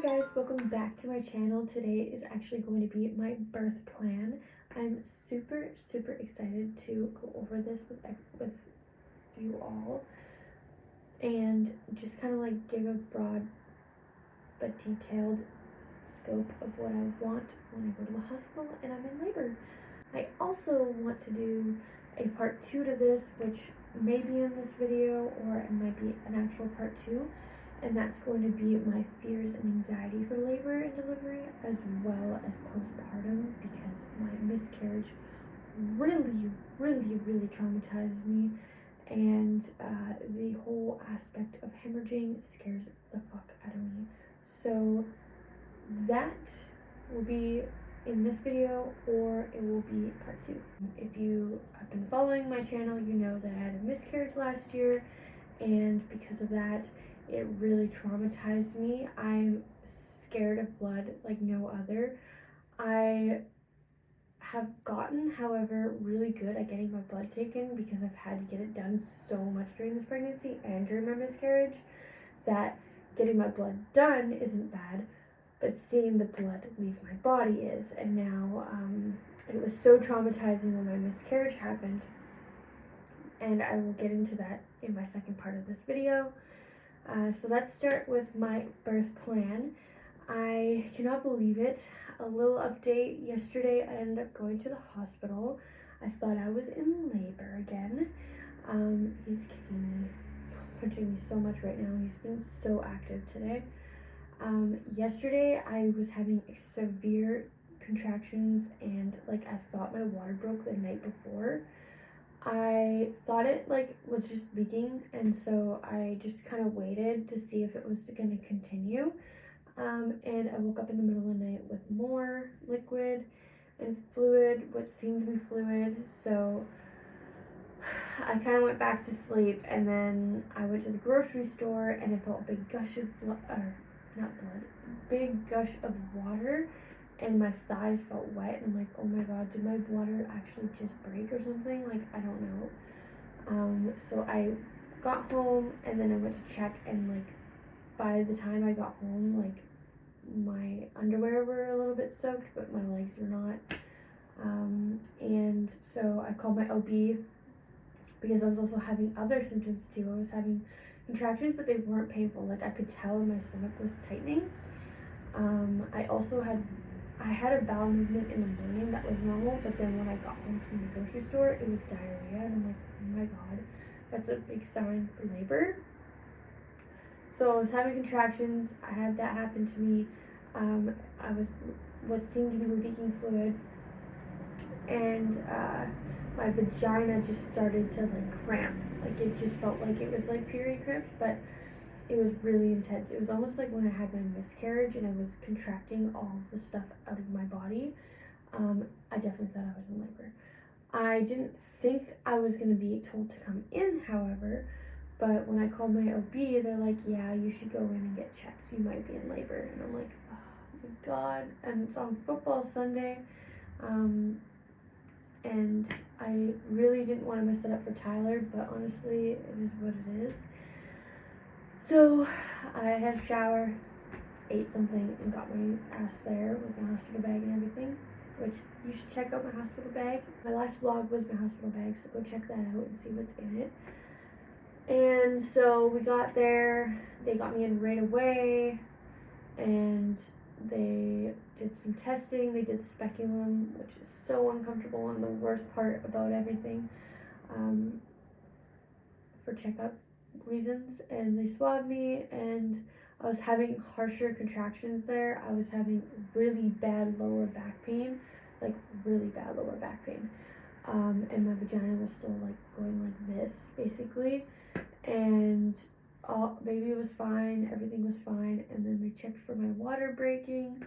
guys, welcome back to my channel. Today is actually going to be my birth plan. I'm super excited to go over this with you all and just kind of like give a broad but detailed scope of what I want when I go to the hospital and I'm in labor. I also want to do a part 2 to this, which may be in this video or it might be an actual part 2. And that's going to be my fears and anxiety for labor and delivery, as well as postpartum, because my miscarriage really traumatized me, and the whole aspect of hemorrhaging scares the fuck out of me. So that will be in this video, or it will be part 2. If you have been following my channel, you know that I had a miscarriage last year, and because of that, it really traumatized me. I'm scared of blood like no other. I have gotten, however, really good at getting my blood taken because I've had to get it done so much during this pregnancy and during my miscarriage that getting my blood done isn't bad, but seeing the blood leave my body is. And now it was so traumatizing when my miscarriage happened, and I will get into that in my second part of this video. So let's start with my birth plan. I cannot believe it. A little update. Yesterday I ended up going to the hospital. I thought I was in labor again. He's kicking me, punching me so much right now. He's been so active today. Yesterday I was having severe contractions and like I thought my water broke the night before. I thought it was just leaking, and so I just kind of waited to see if it was going to continue. And I woke up in the middle of the night with more liquid and fluid, what seemed to be fluid. So I kind of went back to sleep, and then I went to the grocery store and I felt a big gush of blood, or not blood, big gush of water. And my thighs felt wet, and I'm like, oh my god, did my bladder actually just break or something? Like, I don't know. So I got home, and then I went to check, and like, by the time I got home, like, my underwear were a little bit soaked, but my legs were not. And so I called my OB, because I was also having other symptoms too. I was having contractions, but they weren't painful. Like, I could tell my stomach was tightening. I had a bowel movement in the morning that was normal, but then when I got home from the grocery store, it was diarrhea, and I'm like, oh my god, that's a big sign for labor. So I was having contractions. I had that happen to me. I was what seemed to be leaking fluid, and my vagina just started to like cramp. Like, it just felt like it was like period cramps, but it was really intense. It was almost like when I had my miscarriage and I was contracting all the stuff out of my body. I definitely thought I was in labor. I didn't think I was going to be told to come in, however, but when I called my OB, they're like, yeah, you should go in and get checked. You might be in labor. And I'm like, oh my god. And it's on football Sunday. And I really didn't want to mess it up for Tyler, but honestly, it is what it is. So I had a shower, ate something, and got my ass there with my hospital bag and everything, which you should check out my hospital bag. My last vlog was my hospital bag, so go check that out and see what's in it. And so we got there, they got me in right away, and they did some testing. They did the speculum, which is so uncomfortable and the worst part about everything, for checkup reasons. And they swabbed me, and I was having harsher contractions there. I was having really bad lower back pain, like really bad lower back pain, and my vagina was still like going like this basically, and baby was fine, everything was fine. And then they checked for my water breaking,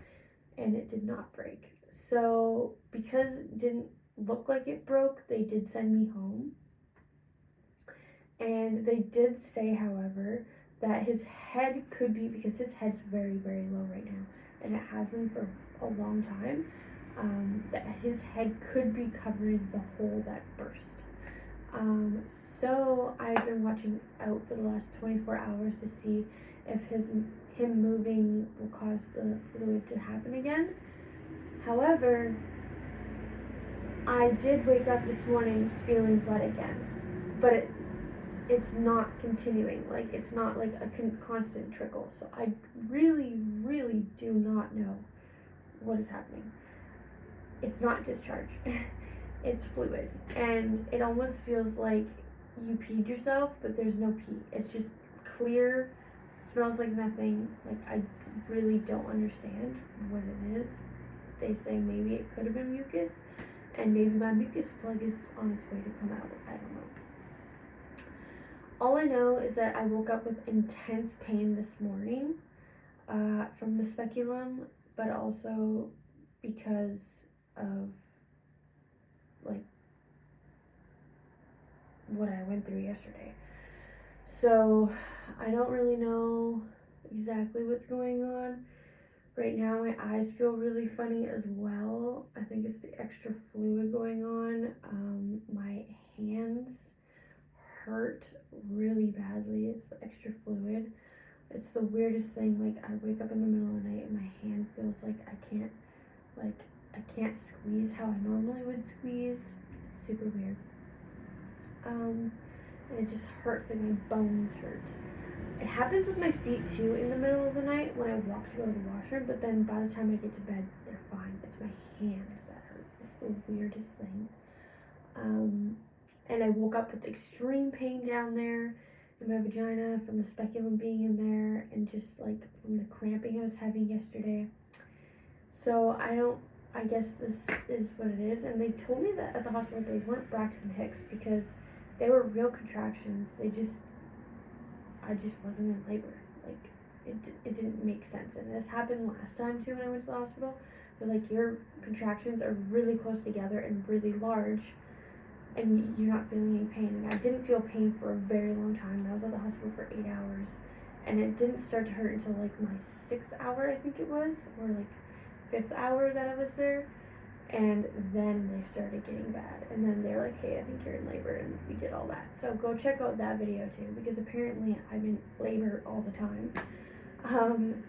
and it did not break. So because it didn't look like it broke, they did send me home. And they did say, however, that his head could be, because his head's very low right now, and it has been for a long time, that his head could be covering the hole that burst. So I've been watching out for the last 24 hours to see if him moving will cause the fluid to happen again. However, I did wake up this morning feeling blood again, but it's not continuing. Like, it's not like a constant trickle. So I really, really do not know what is happening. It's not discharge. It's fluid. And it almost feels like you peed yourself, but there's no pee. It's just clear, smells like nothing. Like, I really don't understand what it is. They say maybe it could have been mucus, and maybe my mucus plug is on its way to come out. I don't know. All I know is that I woke up with intense pain this morning from the speculum, but also because of like what I went through yesterday. So I don't really know exactly what's going on. Right now my eyes feel really funny as well. I think it's the extra fluid going on. My hands hurt really badly. It's the extra fluid. It's the weirdest thing. Like, I wake up in the middle of the night and my hand feels like I can't squeeze how I normally would squeeze. It's super weird. And it just hurts, like my bones hurt. It happens with my feet too in the middle of the night when I walk to go to the washroom, but then by the time I get to bed, they're fine. It's my hands that hurt. It's the weirdest thing. And I woke up with extreme pain down there in my vagina from the speculum being in there, and just like from the cramping I was having yesterday. So I guess this is what it is. And they told me that at the hospital they weren't Braxton Hicks because they were real contractions. I just wasn't in labor. Like, it didn't make sense. And this happened last time too when I went to the hospital. But like, your contractions are really close together and really large, and you're not feeling any pain. And I didn't feel pain for a very long time. I was at the hospital for 8 hours, and it didn't start to hurt until like my 6th hour, I think it was, or like 5th hour that I was there. And then they started getting bad, and then they're like, hey, I think you're in labor, and we did all that. So go check out that video too, because apparently I'm in labor all the time.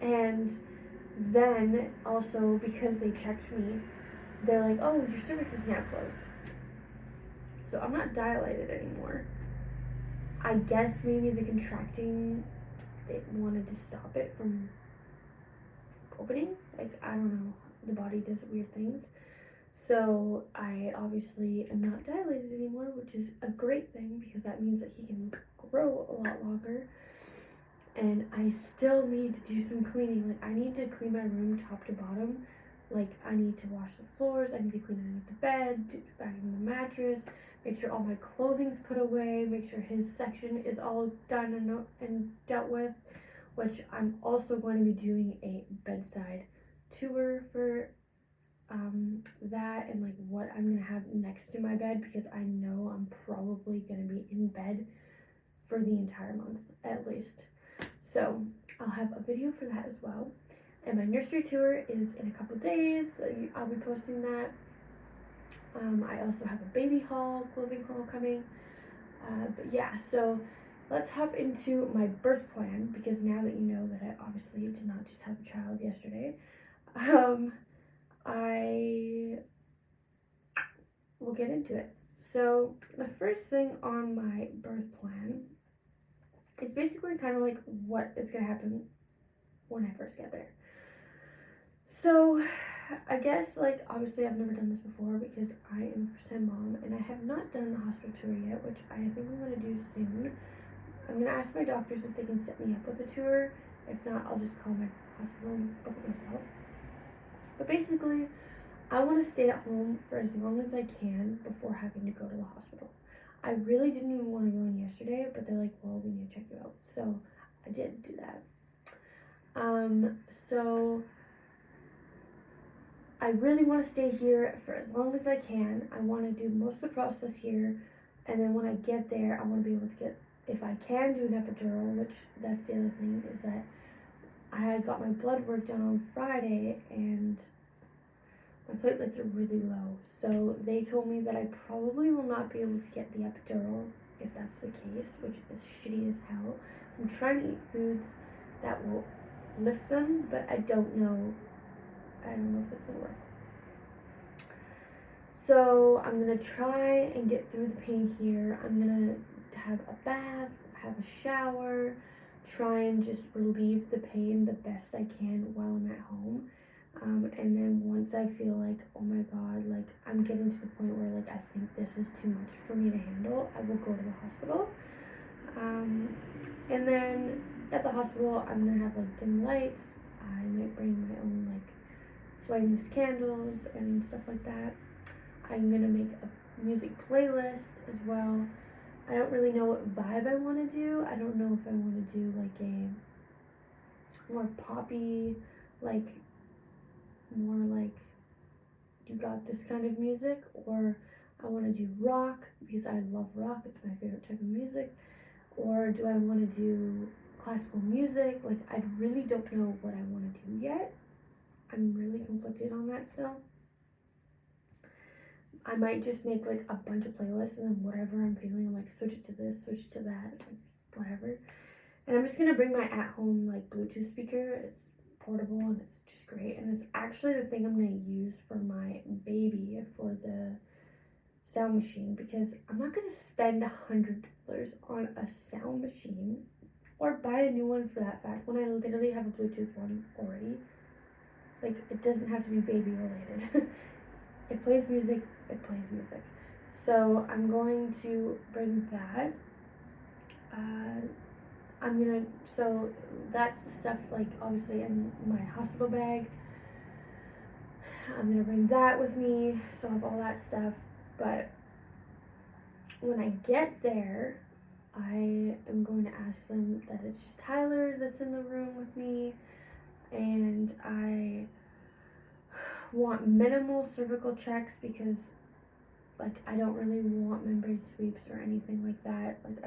And then also, because they checked me, they're like, oh, your cervix is now closed. So I'm not dilated anymore. I guess maybe the contracting, it wanted to stop it from opening. Like, I don't know. The body does weird things. So I obviously am not dilated anymore, which is a great thing because that means that he can grow a lot longer. And I still need to do some cleaning. Like, I need to clean my room top to bottom. Like, I need to wash the floors, I need to clean underneath the bed, vacuum the mattress, make sure all my clothing's put away, make sure his section is all done and dealt with, which I'm also going to be doing a bedside tour for that, and like what I'm gonna have next to my bed, because I know I'm probably gonna be in bed for the entire month at least. So I'll have a video for that as well. And my nursery tour is in a couple days. I'll be posting that. I also have a baby haul, clothing haul coming. But yeah, so let's hop into my birth plan, because now that you know that I obviously did not just have a child yesterday, I will get into it. So the first thing on my birth plan is basically kind of like what is going to happen when I first get there. So I guess, like, obviously I've never done this before because I am a first-time mom, and I have not done the hospital tour yet, which I think I'm going to do soon. I'm going to ask my doctors if they can set me up with a tour. If not, I'll just call my hospital and book it myself. But basically, I want to stay at home for as long as I can before having to go to the hospital. I really didn't even want to go in yesterday, but they're like, well, we need to check you out. So I did do that. So I really want to stay here for as long as I can. I want to do most of the process here, and then when I get there, I want to be able to get, if I can, do an epidural, which that's the other thing, is that I got my blood work done on Friday, and my platelets are really low. So they told me that I probably will not be able to get the epidural if that's the case, which is shitty as hell. I'm trying to eat foods that will lift them, but I don't know if it's gonna work. So I'm gonna try and get through the pain here. I'm gonna have a bath, have a shower, try and just relieve the pain the best I can while I'm at home. And then once I feel like, oh my god, like I'm getting to the point where like I think this is too much for me to handle, I will go to the hospital. And then at the hospital, I'm gonna have like dim lights. I might bring my own like flameless candles and stuff like that. I'm gonna make a music playlist as well. I don't really know what vibe I want to do. I don't know if I want to do like a more poppy, like more like you got this kind of music, or I want to do rock because I love rock. It's my favorite type of music. Or do I want to do classical music? Like I really don't know what I want to do yet. I'm really conflicted on that still. I might just make like a bunch of playlists and then whatever I'm feeling, I'm like switch it to this, switch it to that, like whatever. And I'm just gonna bring my at-home like Bluetooth speaker. It's portable and it's just great. And it's actually the thing I'm gonna use for my baby for the sound machine, because I'm not gonna spend $100 on a sound machine or buy a new one for that fact when I literally have a Bluetooth one already. Like it doesn't have to be baby related. It plays music, it plays music. So I'm going to bring that. So that's the stuff like obviously in my hospital bag. I'm gonna bring that with me, so I have all that stuff. But when I get there, I am going to ask them that it's just Tyler that's in the room with me, and I want minimal cervical checks because like I don't really want membrane sweeps or anything like that. Like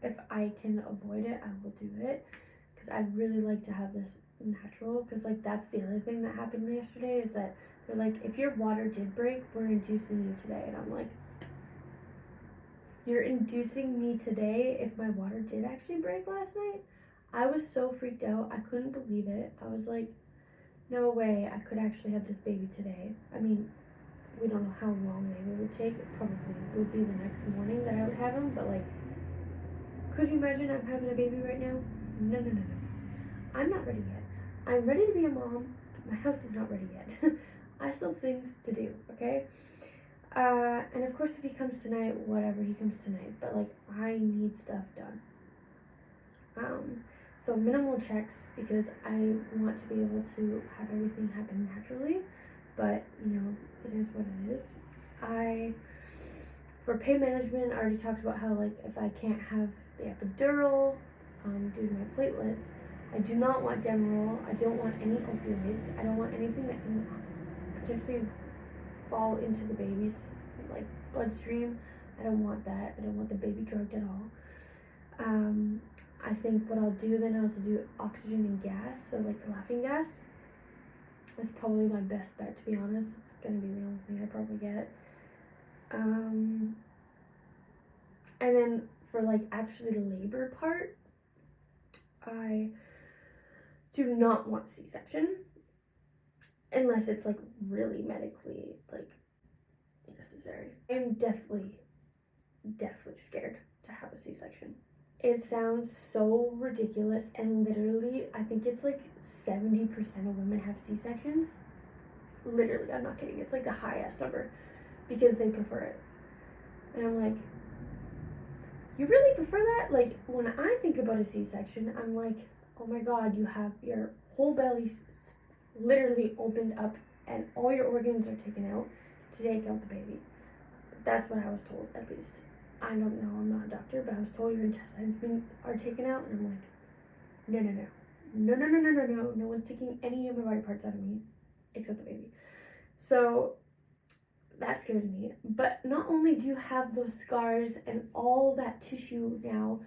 if I can avoid it, I will do it, because I'd really like to have this natural, because like that's the other thing that happened yesterday is that they're like, if your water did break, we're inducing you today. And I'm like, you're inducing me today if my water did actually break last night? I was so freaked out. I couldn't believe it. I was like, no way I could actually have this baby today. I mean, we don't know how long labor would take. It probably would be the next morning that I would have him, but like, could you imagine I'm having a baby right now? No. I'm not ready yet. I'm ready to be a mom, but my house is not ready yet. I still have things to do, okay? And of course if he comes tonight, whatever, he comes tonight, but like, I need stuff done. So minimal checks, because I want to be able to have everything happen naturally, but you know, it is what it is. For pain management, I already talked about how like if I can't have the epidural due to my platelets, I do not want Demerol. I don't want any opioids. I don't want anything that can potentially fall into the baby's like bloodstream. I don't want that. I don't want the baby drugged at all. I think what I'll do then is do oxygen and gas, so like laughing gas. That's probably my best bet, to be honest. It's gonna be the only thing I probably get. And then for like actually the labor part, I do not want C-section unless it's like really medically like necessary. I'm definitely scared to have a C-section. It sounds so ridiculous, and literally I think it's like 70% of women have C-sections. Literally, I'm not kidding. It's like the highest number because they prefer it. And I'm like, you really prefer that? Like, when I think about a C-section, I'm like, oh my god, you have your whole belly literally opened up and all your organs are taken out to take out the baby. That's what I was told, at least. I don't know, I'm not a doctor, but I was told your intestines are taken out, and I'm like, no. No one's taking any of my body parts out of me except the baby. So that scares me. But not only do you have those scars and all that tissue now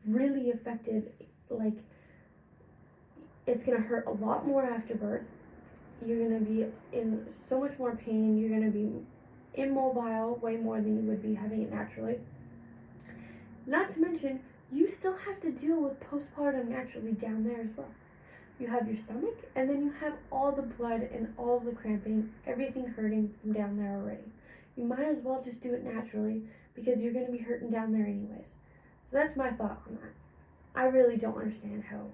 really affected, like, it's gonna hurt a lot more after birth. You're gonna be in so much more pain. You're gonna be immobile way more than you would be having it naturally. Not to mention, you still have to deal with postpartum naturally down there as well. you have your stomach, and then you have all the blood and all the cramping, everything hurting from down there already. You might as well just do it naturally because you're going to be hurting down there anyways. So that's my thought on that. I really don't understand how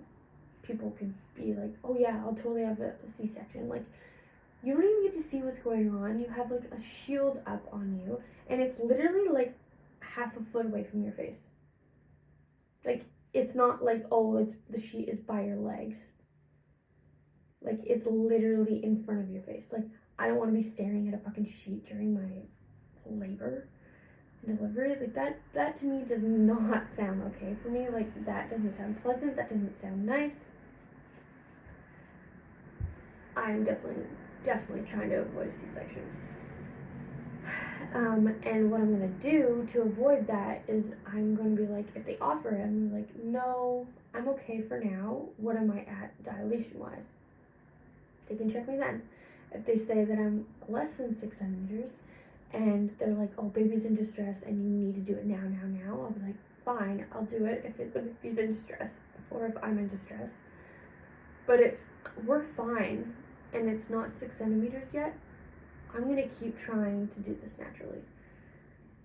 people can be like, oh yeah, I'll totally have a C-section. Like, you don't even get to see what's going on. You have like a shield up on you, and it's literally like half a foot away from your face. Like, it's not like, oh, it's the sheet is by your legs. Like, it's literally in front of your face. Like, I don't want to be staring at a fucking sheet during my labor and delivery. Like, that to me does not sound okay for me. Like, that doesn't sound pleasant. That doesn't sound nice. I'm definitely trying to avoid a C-section. And what I'm going to do to avoid that is I'm going to be like, if they offer it, I'm like, no, I'm okay for now. What am I at dilation-wise? They can check me then. If they say that I'm less than 6 centimeters and they're like, oh, baby's in distress and you need to do it now, I'll be like, fine, I'll do it if the baby's in distress or if I'm in distress. But if we're fine and it's not 6 centimeters yet, I'm going to keep trying to do this naturally.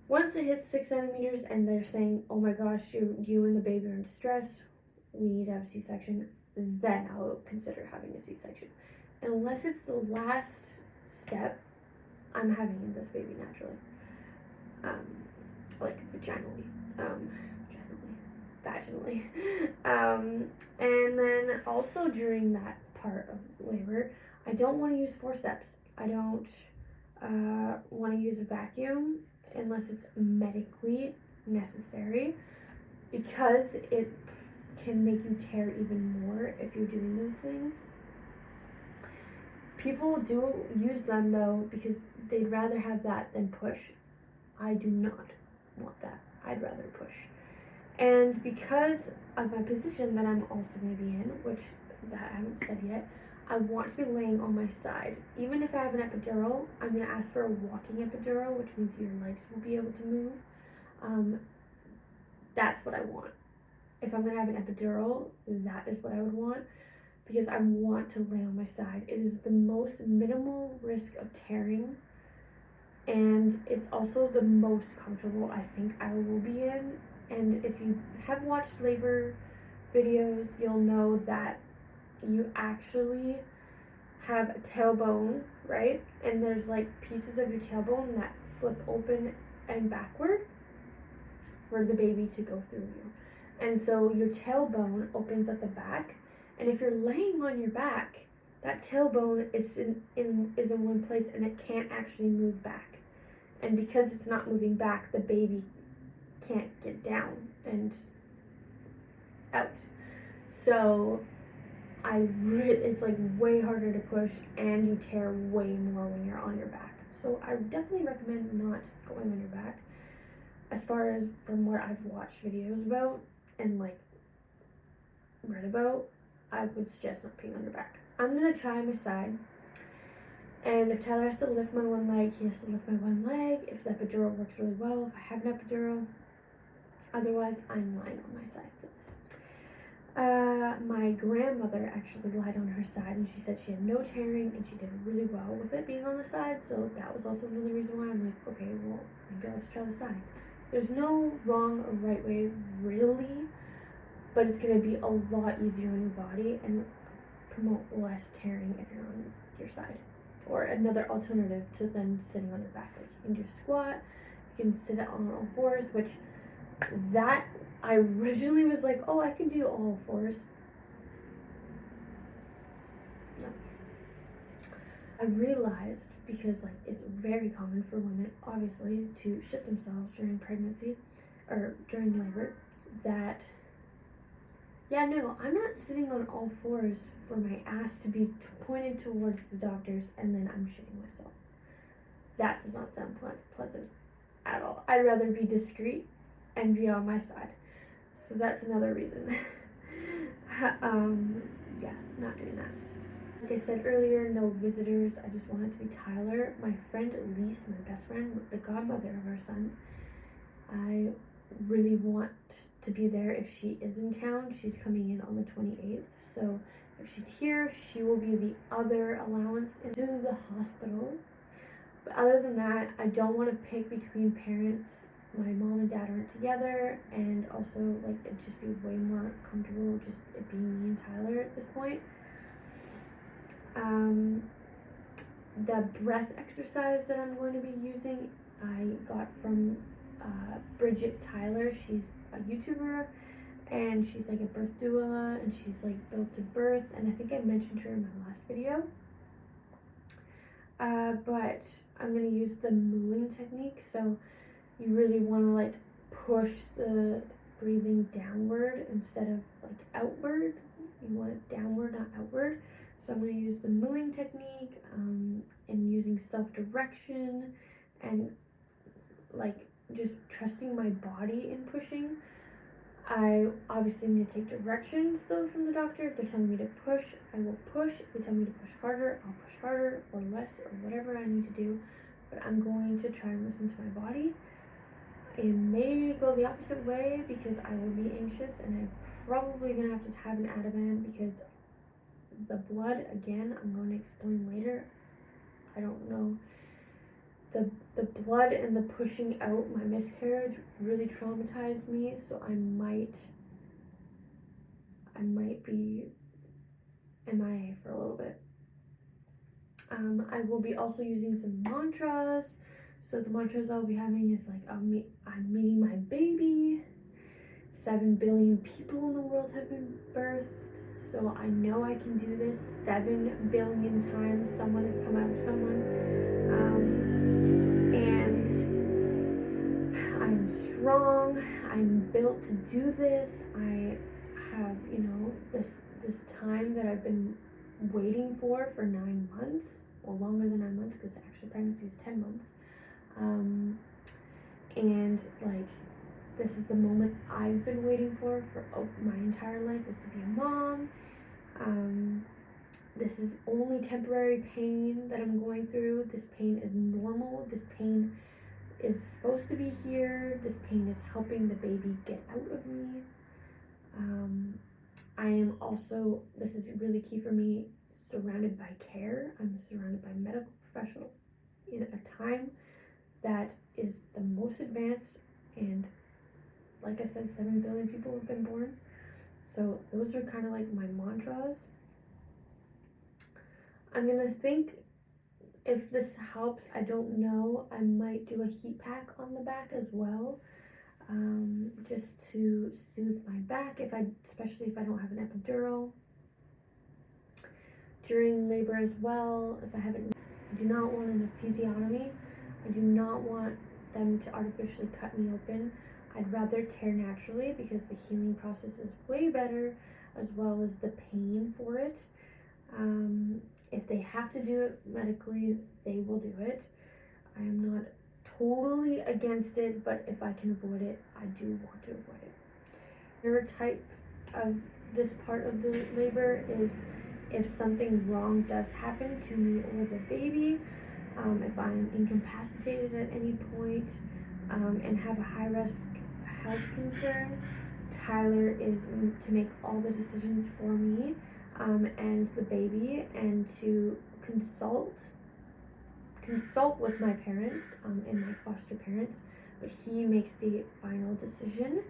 Once it hits 6 centimeters and they're saying, oh my gosh, you and the baby are in distress, we need to have a C-section, then I'll consider having a C-section. Unless it's the last step, I'm having this baby naturally. Like vaginally. And then also during that part of labor, I don't want to use forceps. I don't want to use a vacuum unless it's medically necessary, because it can make you tear even more if you're doing those things. People do use them though because they'd rather have that than push. I do not want that. I'd rather push. And because of my position that I'm also going to be in, which that I haven't said yet, I want to be laying on my side. Even if I have an epidural, I'm going to ask for a walking epidural, which means your legs will be able to move. That's what I want. If I'm going to have an epidural, that is what I would want, because I want to lay on my side. It is the most minimal risk of tearing, and it's also the most comfortable I think I will be in. And if you have watched labor videos, you'll know that you actually have a tailbone, right? And there's like pieces of your tailbone that flip open and backward for the baby to go through you. And so your tailbone opens at the back, and if you're laying on your back, that tailbone is in one place and it can't actually move back. And because it's not moving back, the baby can't get down and out. So it's like way harder to push, and you tear way more when you're on your back. So I definitely recommend not going on your back. As far as from what I've watched videos about and like read about, I would suggest not being on your back. I'm gonna try my side, and if Tyler has to lift my one leg, he has to lift my one leg. If the epidural works really well, if I have an epidural. Otherwise, I'm lying on my side for this. My grandmother actually lied on her side, and she said she had no tearing, and she did really well with it being on the side. So that was also another reason why I'm like, okay, well, maybe I'll just try the side. There's no wrong or right way, really, but it's going to be a lot easier on your body and promote less tearing if you're on your side. Or another alternative to then sitting on your back. Like, you can do a squat, you can sit on all fours, which that I originally was like, oh, I can do all fours. No. I realized, because like it's very common for women, obviously, to shit themselves during pregnancy or during labor, that yeah, no, I'm not sitting on all fours for my ass to be pointed towards the doctors and then I'm shitting myself. That does not sound pleasant at all. I'd rather be discreet and be on my side. So that's another reason. Yeah, not doing that. Like I said earlier, no visitors. I just want it to be Tyler. My friend Elise, my best friend, the godmother of our son. I really want to be there if she is in town. She's coming in on the 28th. So if she's here, she will be the other allowance into the hospital. But other than that, I don't want to pick between parents. My mom and dad aren't together, and also like it'd just be way more comfortable just it being me and Tyler at this point. The breath exercise that I'm going to be using, I got from Bridget Tyler. She's a YouTuber, and she's like a birth doula, and she's like built to birth, and I think I mentioned her in my last video. But I'm gonna use the mooing technique. So you really want to like push the breathing downward instead of like outward. You want it downward, not outward. So I'm going to use the mooing technique, and using self-direction, and like just trusting my body in pushing. I obviously need to take direction still from the doctor. If they're telling me to push, I will push. If they tell me to push harder, I'll push harder or less or whatever I need to do. But I'm going to try and listen to my body. It may go the opposite way because I will be anxious, and I'm probably going to have an Ativan because the blood, again, I'm going to explain later. I don't know. The blood and the pushing out, my miscarriage really traumatized me, so I might be MIA for a little bit. I will be also using some mantras. So the mantras I'll be having is like, I'm meeting my baby. 7 billion people in the world have been birthed. So I know I can do this 7 billion times. Someone has come out of someone. And I'm strong. I'm built to do this. I have, this time that I've been waiting for 9 months. Well, longer than 9 months because actually pregnancy is 10 months. And like, this is the moment I've been waiting for my entire life, is to be a mom. This is only temporary pain that I'm going through. This pain is normal. This pain is supposed to be here. This pain is helping the baby get out of me. I am also, this is really key for me, surrounded by care. I'm surrounded by medical professionals in a time that is the most advanced, and like I said, 7 billion people have been born. So those are kind of like my mantras. I'm gonna think, if this helps, I don't know, I might do a heat pack on the back as well, just to soothe my back, especially if I don't have an epidural. During labor as well, I do not want an episiotomy. I do not want them to artificially cut me open. I'd rather tear naturally because the healing process is way better, as well as the pain for it. If they have to do it medically, they will do it. I am not totally against it, but if I can avoid it, I do want to avoid it. Another type of this part of the labor is if something wrong does happen to me or the baby, if I'm incapacitated at any point, and have a high-risk health concern, Tyler is to make all the decisions for me and the baby, and to consult with my parents and my foster parents, but he makes the final decision.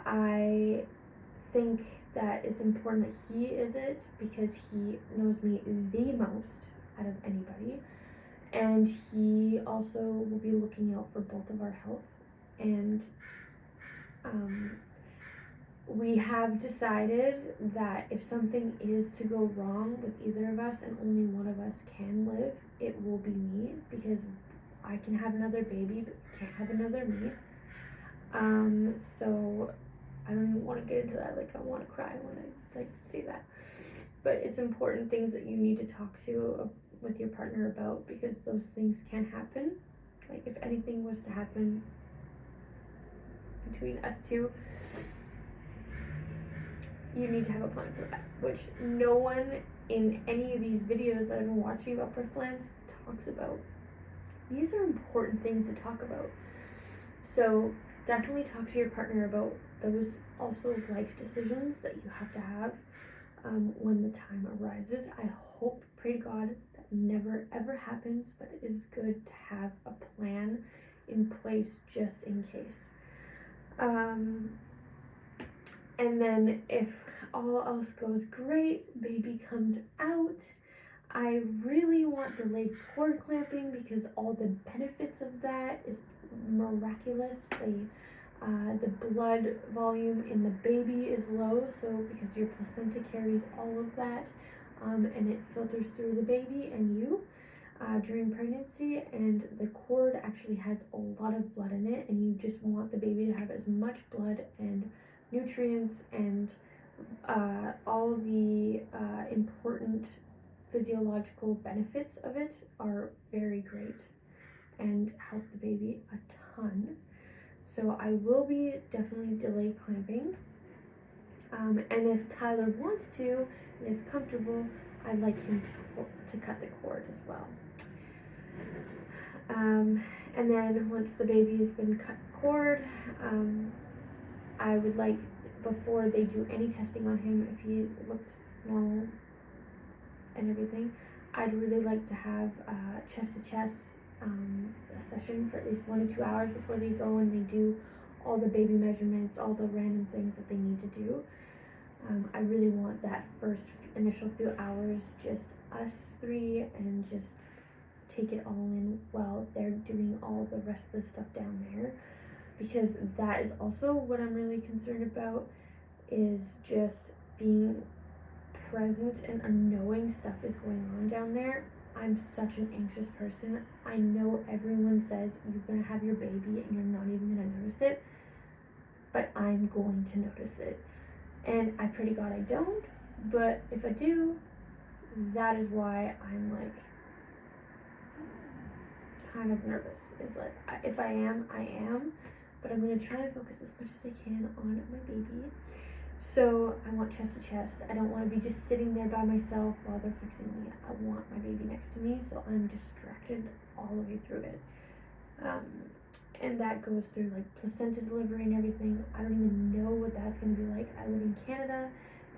I think that it's important that he is it because he knows me the most out of anybody, and he also will be looking out for both of our health. And we have decided that if something is to go wrong with either of us and only one of us can live, it will be me, because I can have another baby but can't have another me. So I don't even want to get into that. Like, I want to cry when I say that. But it's important things that you need to talk to with your partner about, because those things can happen. Like, if anything was to happen between us two, you need to have a plan for that, which no one in any of these videos that I've been watching about birth plans talks about. These are important things to talk about. So definitely talk to your partner about those also life decisions that you have to have. when the time arises. I hope, pray to God, that never ever happens, but it is good to have a plan in place just in case. And then if all else goes great, baby comes out, I really want delayed cord clamping because all the benefits of that is miraculous. The blood volume in the baby is low, so because your placenta carries all of that, and it filters through the baby and you during pregnancy, and the cord actually has a lot of blood in it, and you just want the baby to have as much blood and nutrients and all the important physiological benefits of it are very great and help the baby a ton. So I will be definitely delayed clamping. And if Tyler wants to and is comfortable, I'd like him to cut the cord as well. And then once the baby has been cut cord, I would like, before they do any testing on him, if he looks normal and everything, I'd really like to have chest-to-chest a session for at least 1 to 2 hours before they go and they do all the baby measurements, all the random things that they need to do. I really want that first initial few hours just us three and just take it all in while they're doing all the rest of the stuff down there, because that is also what I'm really concerned about, is just being present and knowing stuff is going on down there. I'm such an anxious person. I know everyone says you're going to have your baby and you're not even going to notice it, but I'm going to notice it. And I pray to God I don't, but if I do, that is why I'm like kind of nervous. Is like, if I am, I am, but I'm going to try and focus as much as I can on my baby. So I want chest to chest. I don't want to be just sitting there by myself while they're fixing me. I want my baby next to me, so I'm distracted all the way through it. And that goes through like placenta delivery and everything. I don't even know what that's going to be like. I live in Canada,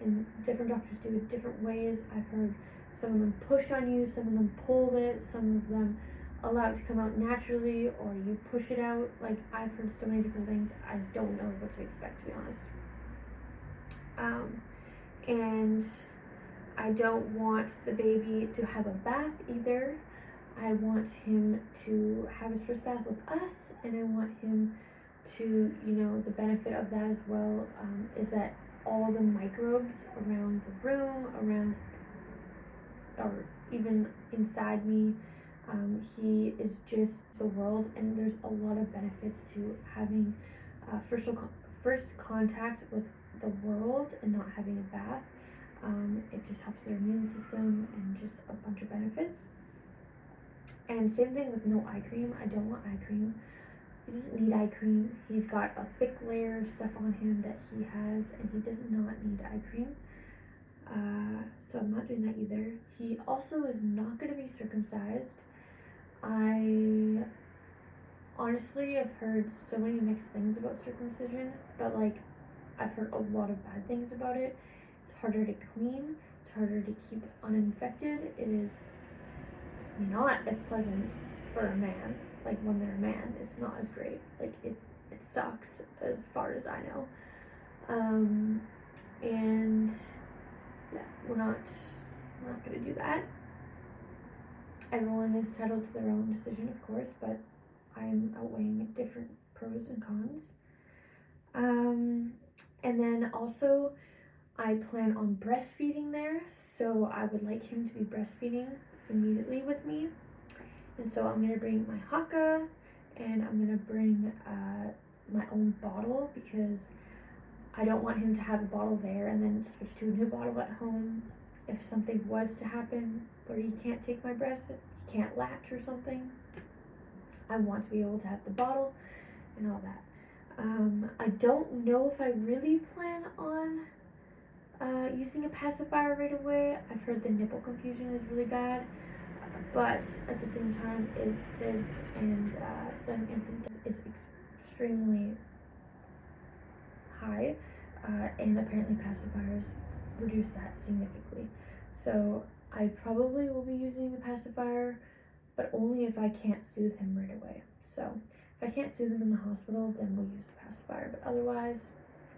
and different doctors do it different ways. I've heard some of them push on you, some of them pull it, some of them allow it to come out naturally, or you push it out. Like, I've heard so many different things. I don't know what to expect, to be honest. And I don't want the baby to have a bath either. I want him to have his first bath with us, and I want him to, the benefit of that as well, is that all the microbes around the room, or even inside me, he is just the world, and there's a lot of benefits to having first contact with the world and not having a bath. It just helps their immune system and just a bunch of benefits. And same thing with no eye cream. I don't want eye cream. He doesn't need eye cream. He's got a thick layer of stuff on him that he has, and he does not need eye cream. So I'm not doing that either. He also is not going to be circumcised. I honestly have heard so many mixed things about circumcision, but I've heard a lot of bad things about it. It's harder to clean. It's harder to keep uninfected. It is not as pleasant for a man. Like, when they're a man, it's not as great. Like, it sucks as far as I know. And yeah, we're not gonna do that. Everyone is entitled to their own decision, of course, but I'm outweighing different pros and cons. And then also, I plan on breastfeeding there, so I would like him to be breastfeeding immediately with me. And so I'm going to bring my haka, and I'm going to bring my own bottle, because I don't want him to have a bottle there and then switch to a new bottle at home. If something was to happen where he can't take my breast, he can't latch or something, I want to be able to have the bottle and all that. I don't know if I really plan on using a pacifier right away. I've heard the nipple confusion is really bad, but at the same time, it's SIDS, and sudden infant death is extremely high, and apparently pacifiers reduce that significantly. So I probably will be using a pacifier, but only if I can't soothe him right away. So if I can't soothe him in the hospital, then we'll use the pacifier. But otherwise,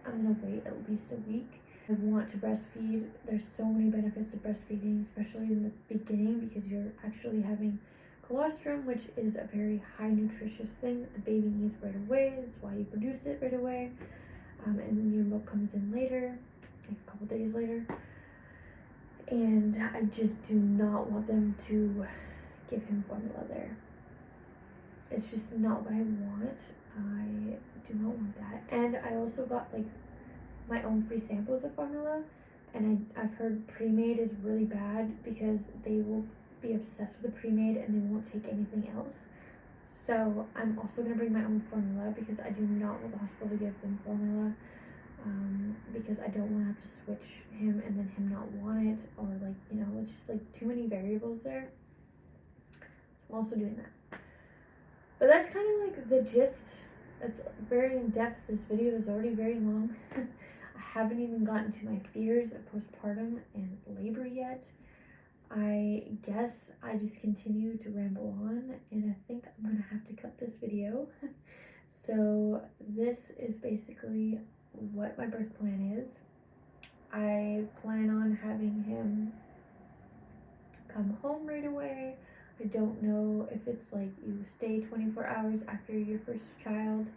I'm gonna wait at least a week. I want to breastfeed. There's so many benefits to breastfeeding, especially in the beginning, because you're actually having colostrum, which is a very high nutritious thing that the baby needs right away. That's why you produce it right away. And then your milk comes in later, like a couple days later. And I just do not want them to give him formula there. It's just not what I want. I do not want that. And I also got like my own free samples of formula, and I've heard pre-made is really bad because they will be obsessed with the pre-made and they won't take anything else. So I'm also going to bring my own formula because I do not want the hospital to give them formula, because I don't want to have to switch him and then him not want it, or like, you know, it's just like too many variables there. I'm also doing that. But that's kind of like the gist. It's very in depth. This video is already very long. I haven't even gotten to my fears of postpartum and labor yet. I guess I just continue to ramble on, and I think I'm gonna have to cut this video. So this is basically what my birth plan is. I plan on having him come home right away. I don't know if it's like you stay 24 hours after your first child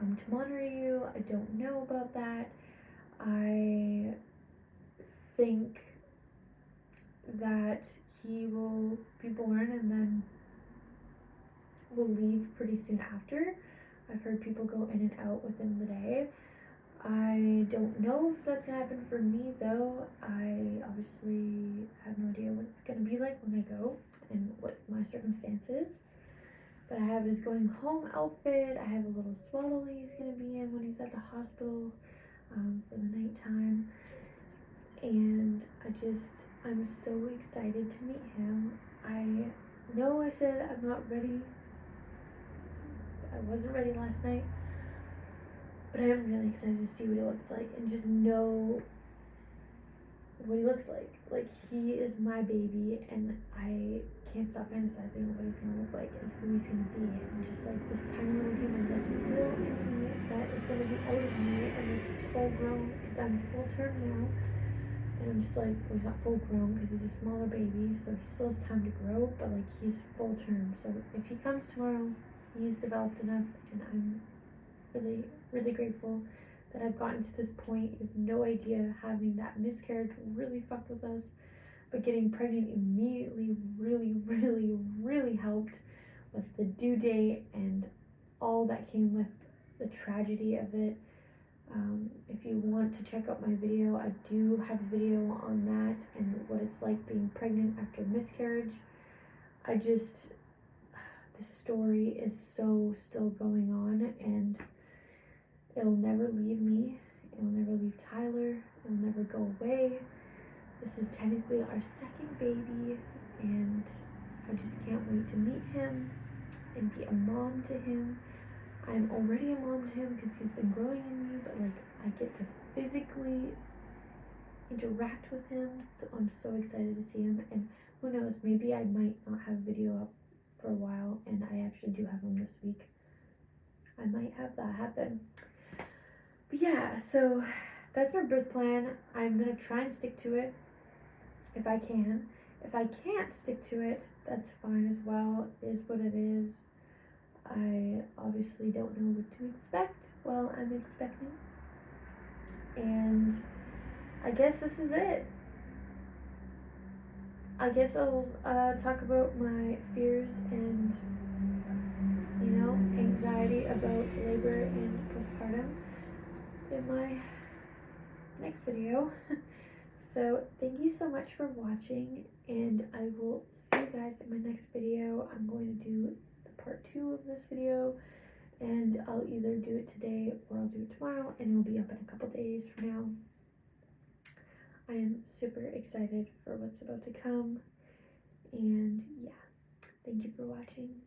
to monitor you. I don't know about that. I think that he will be born and then will leave pretty soon after. I've heard people go in and out within the day. I don't know if that's gonna happen for me though. I obviously have no idea what it's gonna be like when I go and what my circumstances. But I have his going home outfit. I have a little swaddle he's gonna be in when he's at the hospital for the nighttime. And I'm so excited to meet him. I know I said I'm not ready. I wasn't ready last night. But I am really excited to see what he looks like and just know what he looks like. Like, he is my baby, and I can't stop fantasizing what he's gonna look like and who he's gonna be. And just like this tiny little human that's still in me, that is gonna be out of me, and like he's full grown because I'm full term now. And I'm just like, well, he's not full grown because he's a smaller baby, so he still has time to grow, but like he's full term. So if he comes tomorrow, he's developed enough, and I'm really, really grateful that I've gotten to this point. You have no idea, having that miscarriage really fucked with us, but getting pregnant immediately really, really, really helped with the due date and all that came with the tragedy of it. If you want to check out my video, I do have a video on that and what it's like being pregnant after miscarriage. This story is so still going on, and it'll never leave me. It'll never leave Tyler. It'll never go away. This is technically our second baby, and I just can't wait to meet him and be a mom to him. I'm already a mom to him because he's been growing in me, but like I get to physically interact with him, so I'm so excited to see him. And who knows, maybe I might not have a video up for a while, and I actually do have him this week. I might have that happen. But yeah, so that's my birth plan. I'm gonna try and stick to it if I can. If I can't stick to it, that's fine as well. It is what it is. I obviously don't know what to expect while I'm expecting. And I guess this is it. I guess I'll talk about my fears and, you know, anxiety about labor and postpartum in my next video. So thank you so much for watching, and I will see you guys in my next video. I'm going to do the part 2 of this video, and I'll either do it today or I'll do it tomorrow, and it'll be up in a couple days from now. I am super excited for what's about to come, and yeah, thank you for watching.